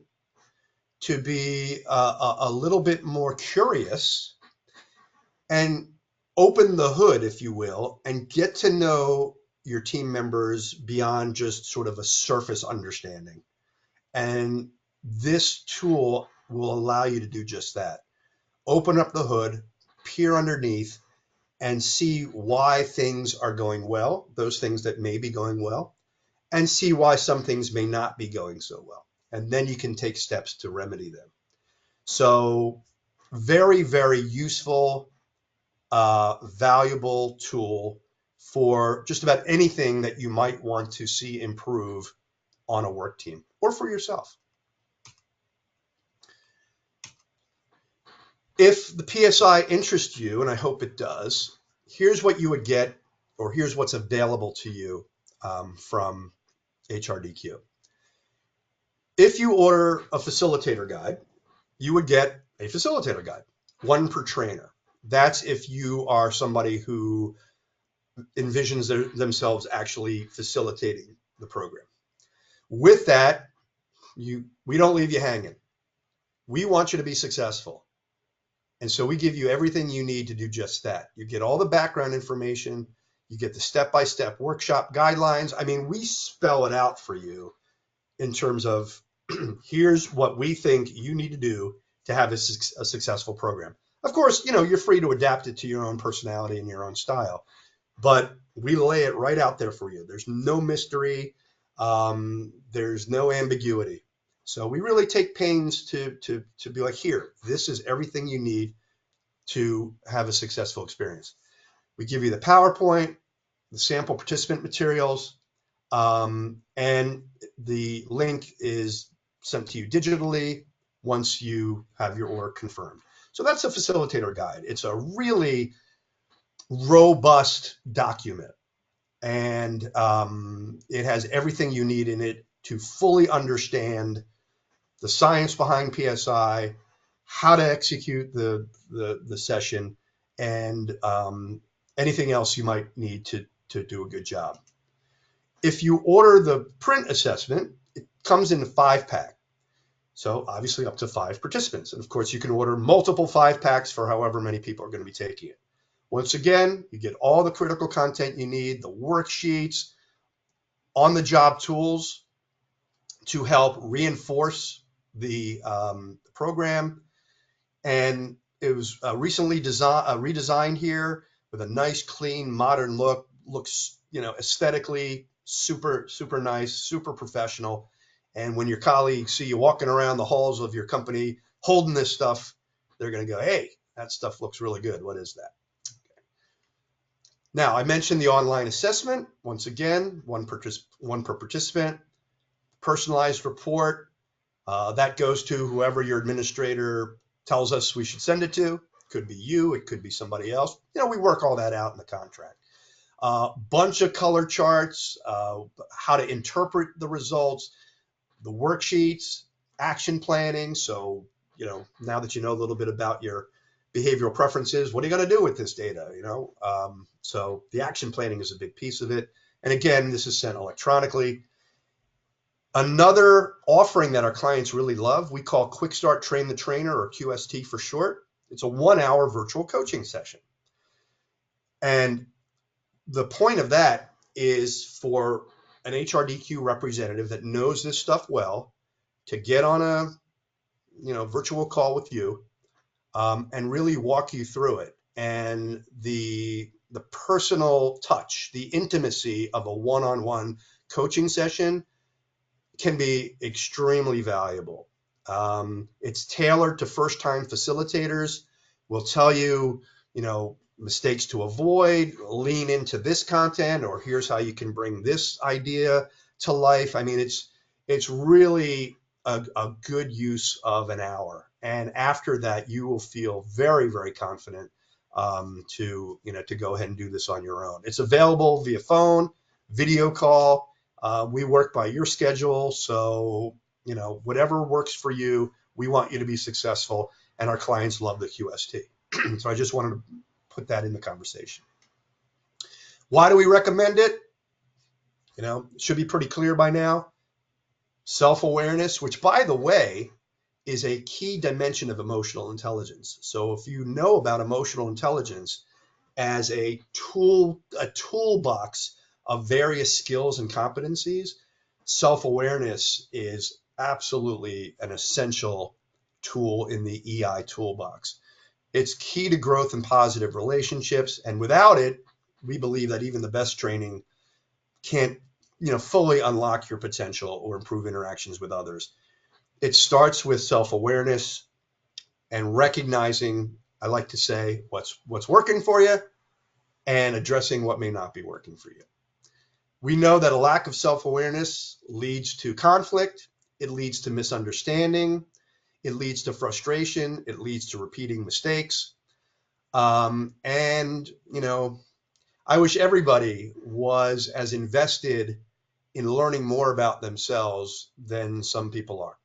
to be a little bit more curious, and open the hood, if you will, and get to know your team members beyond just sort of a surface understanding. And this tool will allow you to do just that. Open up the hood, peer underneath, and see why things are going well, those things that may be going well, and see why some things may not be going so well. And then you can take steps to remedy them. So very, very useful, valuable tool for just about anything that you might want to see improve on a work team or for yourself. If the PSI interests you, and I hope it does, here's what you would get, or here's what's available to you from HRDQ. If you order a facilitator guide, you would get a facilitator guide, one per trainer. That's if you are somebody who envisions themselves actually facilitating the program. With that, we don't leave you hanging. We want you to be successful. And so we give you everything you need to do just that. You get all the background information. You get the step-by-step workshop guidelines. I mean, we spell it out for you in terms of here's what we think you need to do to have a successful program. Of course, you're free to adapt it to your own personality and your own style, but we lay it right out there for you. There's no mystery. There's no ambiguity. So we really take pains to be like, here, this is everything you need to have a successful experience. We give you the PowerPoint, the sample participant materials, and the link is sent to you digitally once you have your order confirmed. So that's a facilitator guide. It's a really robust document, and it has everything you need in it to fully understand the science behind PSI, how to execute the session, and anything else you might need to do a good job. If you order the print assessment, it comes in a 5-pack. So obviously up to 5 participants. And of course, you can order multiple 5-packs for however many people are going to be taking it. Once again, you get all the critical content you need, the worksheets, on-the-job tools to help reinforce the program. And it was recently redesigned here with a nice, clean, modern look. Looks, aesthetically super, super nice, super professional. And when your colleagues see you walking around the halls of your company holding this stuff, they're going to go, hey, that stuff looks really good. What is that? Okay. Now, I mentioned the online assessment. Once again, one per participant, personalized report. That goes to whoever your administrator tells us we should send it to. It could be you. It could be somebody else. We work all that out in the contract. Bunch of color charts, how to interpret the results, the worksheets, action planning. So, now that you know a little bit about your behavioral preferences, what are you going to do with this data? So the action planning is a big piece of it. And again, this is sent electronically. Another offering that our clients really love, we call Quick Start Train the Trainer, or QST for short. It's a 1-hour virtual coaching session. And the point of that is for an HRDQ representative that knows this stuff well to get on a virtual call with you and really walk you through it. And the personal touch, the intimacy of a one-on-one coaching session can be extremely valuable. It's tailored to first-time facilitators. We'll tell you, mistakes to avoid, lean into this content, or here's how you can bring this idea to life. I mean, it's really a good use of an hour. And after that, you will feel very, very confident to go ahead and do this on your own. It's available via phone, video call. We work by your schedule. So, whatever works for you, we want you to be successful. And our clients love the QST. So I just wanted to put that in the conversation. Why do we recommend it? It should be pretty clear by now. Self-awareness, which, by the way, is a key dimension of emotional intelligence. So if you know about emotional intelligence as a toolbox of various skills and competencies, self-awareness is absolutely an essential tool in the EI toolbox. It's key to growth and positive relationships, and without it, we believe that even the best training can't, fully unlock your potential or improve interactions with others. It starts with self-awareness and recognizing, I like to say, what's working for you and addressing what may not be working for you. We know that a lack of self-awareness leads to conflict, it leads to misunderstanding, it leads to frustration, it leads to repeating mistakes. And, I wish everybody was as invested in learning more about themselves than some people are.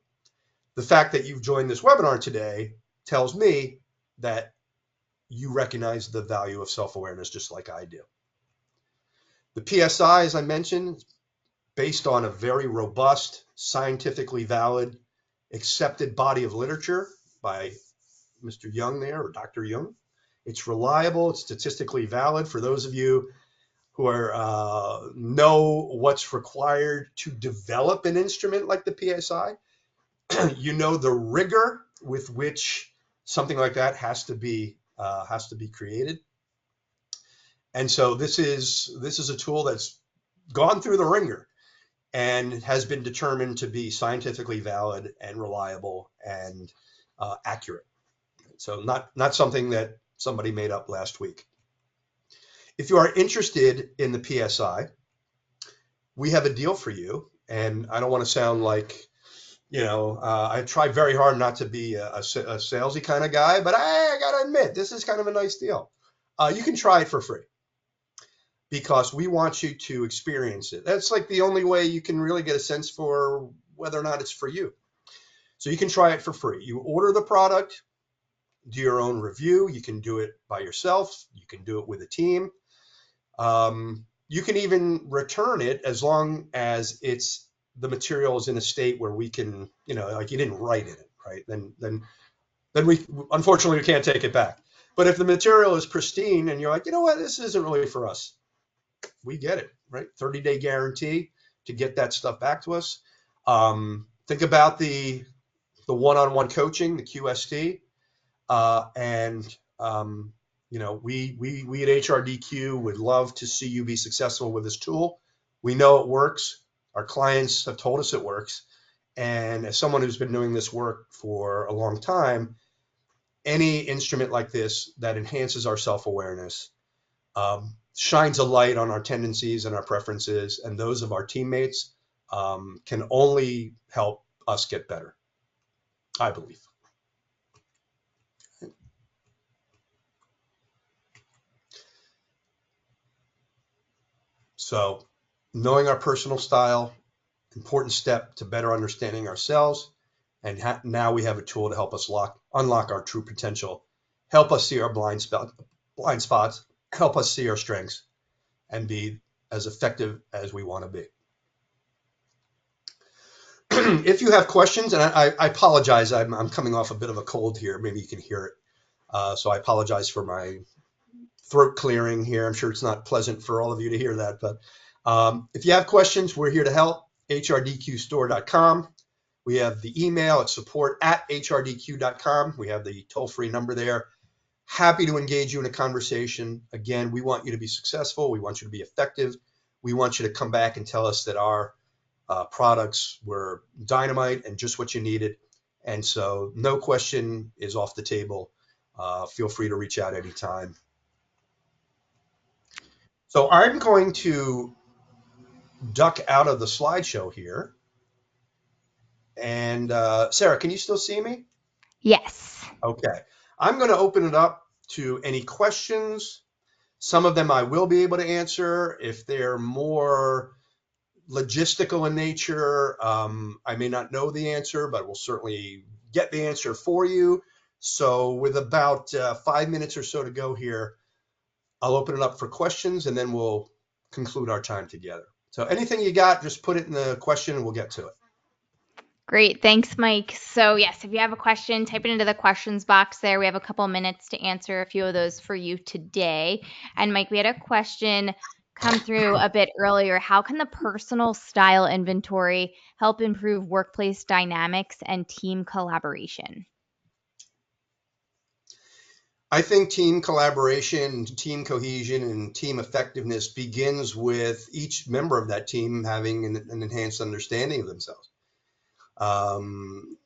The fact that you've joined this webinar today tells me that you recognize the value of self-awareness just like I do. The PSI, as I mentioned, is based on a very robust, scientifically valid, accepted body of literature by Mr. Jung there, or Dr. Jung. It's reliable, it's statistically valid. For those of you who know what's required to develop an instrument like the PSI, you know the rigor with which something like that has to be created. And so this is a tool that's gone through the ringer and has been determined to be scientifically valid and reliable and accurate. So not something that somebody made up last week. If you are interested in the PSI, we have a deal for you. And I don't want to sound like, I try very hard not to be a salesy kind of guy, but I got to admit, this is kind of a nice deal. You can try it for free because we want you to experience it. That's like the only way you can really get a sense for whether or not it's for you. So you can try it for free. You order the product, do your own review. You can do it by yourself. You can do it with a team. You can even return it as long as the material is in a state where we can, like you didn't write in it, right? Then we unfortunately we can't take it back. But if the material is pristine and you're like, you know what, this isn't really for us, we get it, right? 30-day guarantee to get that stuff back to us. Think about the one-on-one coaching, the QST, and we at HRDQ would love to see you be successful with this tool. We know it works. Our clients have told us it works. And as someone who's been doing this work for a long time, any instrument like this that enhances our self-awareness, shines a light on our tendencies and our preferences and those of our teammates, can only help us get better, I believe. So knowing our personal style, important step to better understanding ourselves. And now we have a tool to help us unlock our true potential, help us see our blind spots, help us see our strengths, and be as effective as we want to be. If you have questions, and I apologize, I'm coming off a bit of a cold here. Maybe you can hear it. So I apologize for my throat clearing here. I'm sure it's not pleasant for all of you to hear that. But if you have questions, we're here to help. HRDQstore.com. We have the email at support@hrdq.com. We have the toll-free number there. Happy to engage you in a conversation. Again, we want you to be successful. We want you to be effective. We want you to come back and tell us that our products were dynamite and just what you needed. And so no question is off the table. Feel free to reach out anytime. So I'm going to duck out of the slideshow here. And Sarah, can you still see me? Yes. Okay. I'm going to open it up to any questions. Some of them I will be able to answer. If they're more logistical in nature, I may not know the answer, but we'll certainly get the answer for you. So with about 5 minutes or so to go here, I'll open it up for questions and then we'll conclude our time together. So anything you got, just put it in the question and we'll get to it. Great. Thanks, Mike. So yes, if you have a question, type it into the questions box there. We have a couple minutes to answer a few of those for you today. And Mike, we had a question. come through a bit earlier. How can the personal style inventory help improve workplace dynamics and team collaboration? I think team collaboration, team cohesion, and team effectiveness begins with each member of that team having an enhanced understanding of themselves. Um,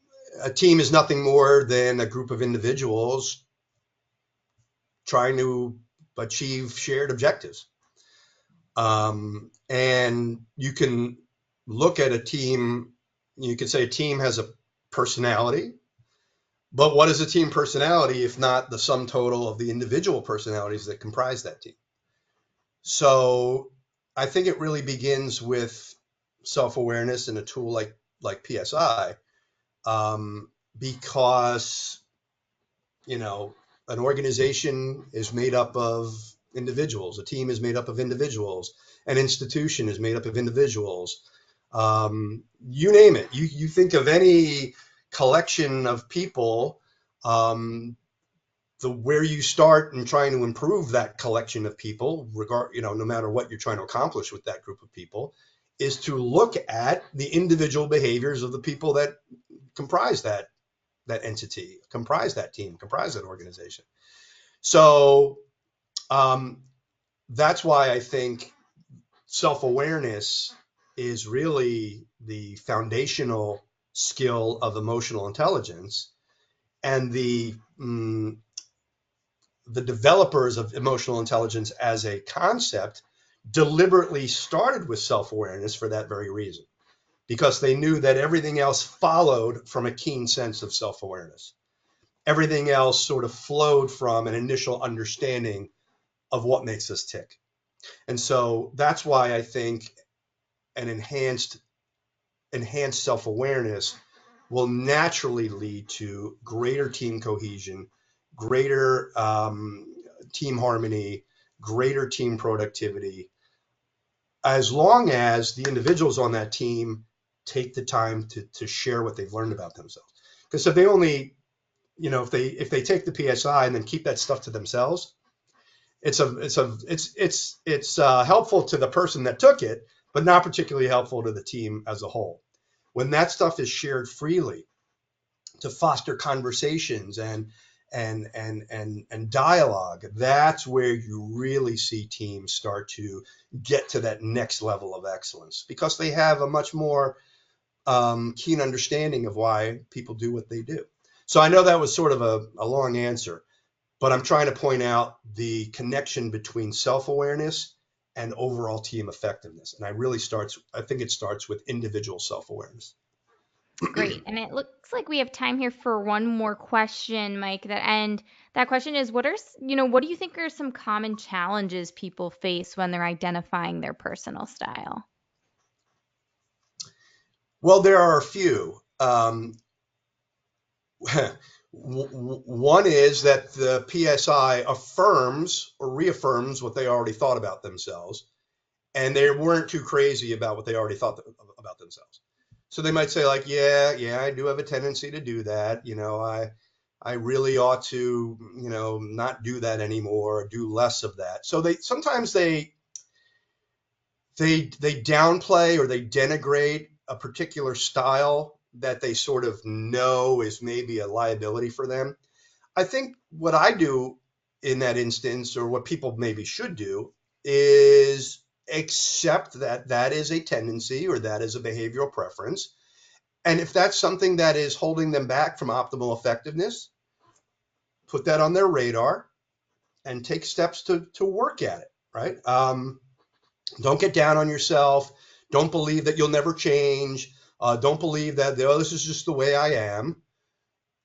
a team is nothing more than a group of individuals trying to achieve shared objectives. And you can look at a team, you could say a team has a personality, but what is a team personality if not the sum total of the individual personalities that comprise that team? So I think it really begins with self-awareness and a tool like PSI, because you know an organization is made up of individuals, a team is made up of individuals, an institution is made up of individuals. You name it. You think of any collection of people. The where you start in trying to improve that collection of people, no matter what you're trying to accomplish with that group of people, is to look at the individual behaviors of the people that comprise that entity, comprise that team, comprise that organization. So um, that's why I think self-awareness is really the foundational skill of emotional intelligence, and the developers of emotional intelligence as a concept deliberately started with self-awareness for that very reason, because they knew that everything else followed from a keen sense of self-awareness. Everything else sort of flowed from an initial understanding of what makes us tick. And so that's why I think an enhanced self-awareness will naturally lead to greater team cohesion, greater team harmony, greater team productivity, as long as the individuals on that team take the time to share what they've learned about themselves. Because if they only, if they take the PSI and then keep that stuff to themselves, it's helpful to the person that took it, but not particularly helpful to the team as a whole. When that stuff is shared freely to foster conversations and dialogue, that's where you really see teams start to get to that next level of excellence, because they have a much more keen understanding of why people do what they do. So I know that was sort of a long answer, but I'm trying to point out the connection between self-awareness and overall team effectiveness. And I think it starts with individual self-awareness. Great. And it looks like we have time here for one more question, Mike. And that question is, what do you think are some common challenges people face when they're identifying their personal style? Well, there are a few. One is that the PSI affirms or reaffirms what they already thought about themselves, and they weren't too crazy about what they already thought about themselves. So they might say like, yeah, I do have a tendency to do that. I really ought to, not do that anymore, do less of that. So they downplay or they denigrate a particular style that they sort of know is maybe a liability for them. I think what I do in that instance, or what people maybe should do, is accept that that is a tendency or that is a behavioral preference. And if that's something that is holding them back from optimal effectiveness, put that on their radar and take steps to work at it, right? Don't get down on yourself. Don't believe that you'll never change. Don't believe that, oh, this is just the way I am.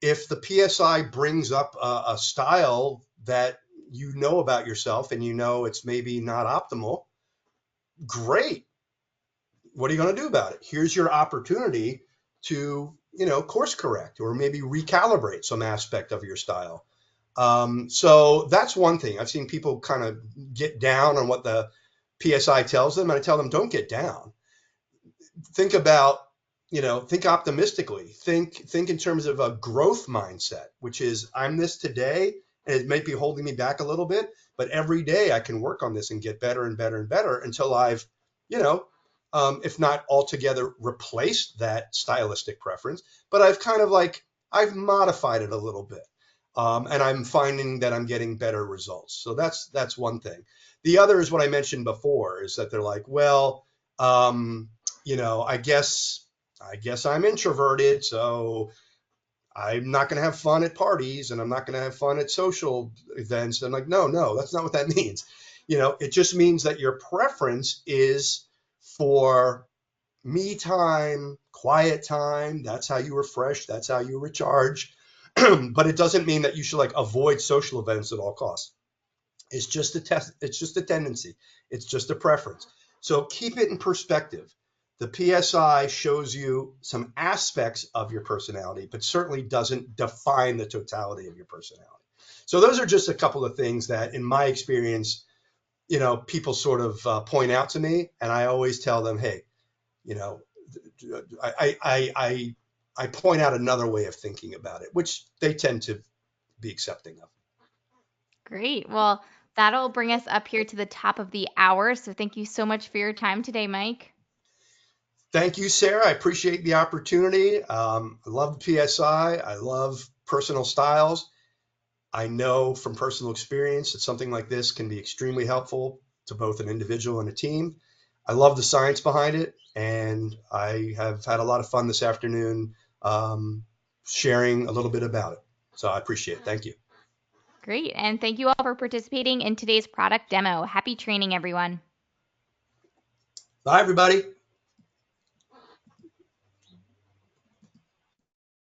If the PSI brings up a style that you know about yourself and you know it's maybe not optimal, great. What are you going to do about it? Here's your opportunity to, course correct or maybe recalibrate some aspect of your style. So that's one thing. I've seen people kind of get down on what the PSI tells them, and I tell them, don't get down. Think about, think optimistically. Think in terms of a growth mindset, which is I'm this today, and it might be holding me back a little bit, but every day I can work on this and get better and better and better until I've, you know, if not altogether replaced that stylistic preference, but I've kind of like, I've modified it a little bit. And I'm finding that I'm getting better results. So that's one thing. The other is what I mentioned before, is that they're like, well, um, I guess I'm introverted, so I'm not going to have fun at parties and I'm not going to have fun at social events. And like, no, that's not what that means. It just means that your preference is for me time, quiet time. That's how you refresh. That's how you recharge. But it doesn't mean that you should like avoid social events at all costs. It's just a test. It's just a tendency. It's just a preference. So keep it in perspective. The PSI shows you some aspects of your personality, but certainly doesn't define the totality of your personality. So those are just a couple of things that, in my experience, people sort of point out to me, and I always tell them, hey, you know, I point out another way of thinking about it, which they tend to be accepting of. Great. Well, that'll bring us up here to the top of the hour. So thank you so much for your time today, Mike. Thank you, Sarah. I appreciate the opportunity. I love the PSI. I love personal styles. I know from personal experience that something like this can be extremely helpful to both an individual and a team. I love the science behind it, and I have had a lot of fun this afternoon sharing a little bit about it. So I appreciate it. Thank you. Great. And thank you all for participating in today's product demo. Happy training, everyone. Bye, everybody.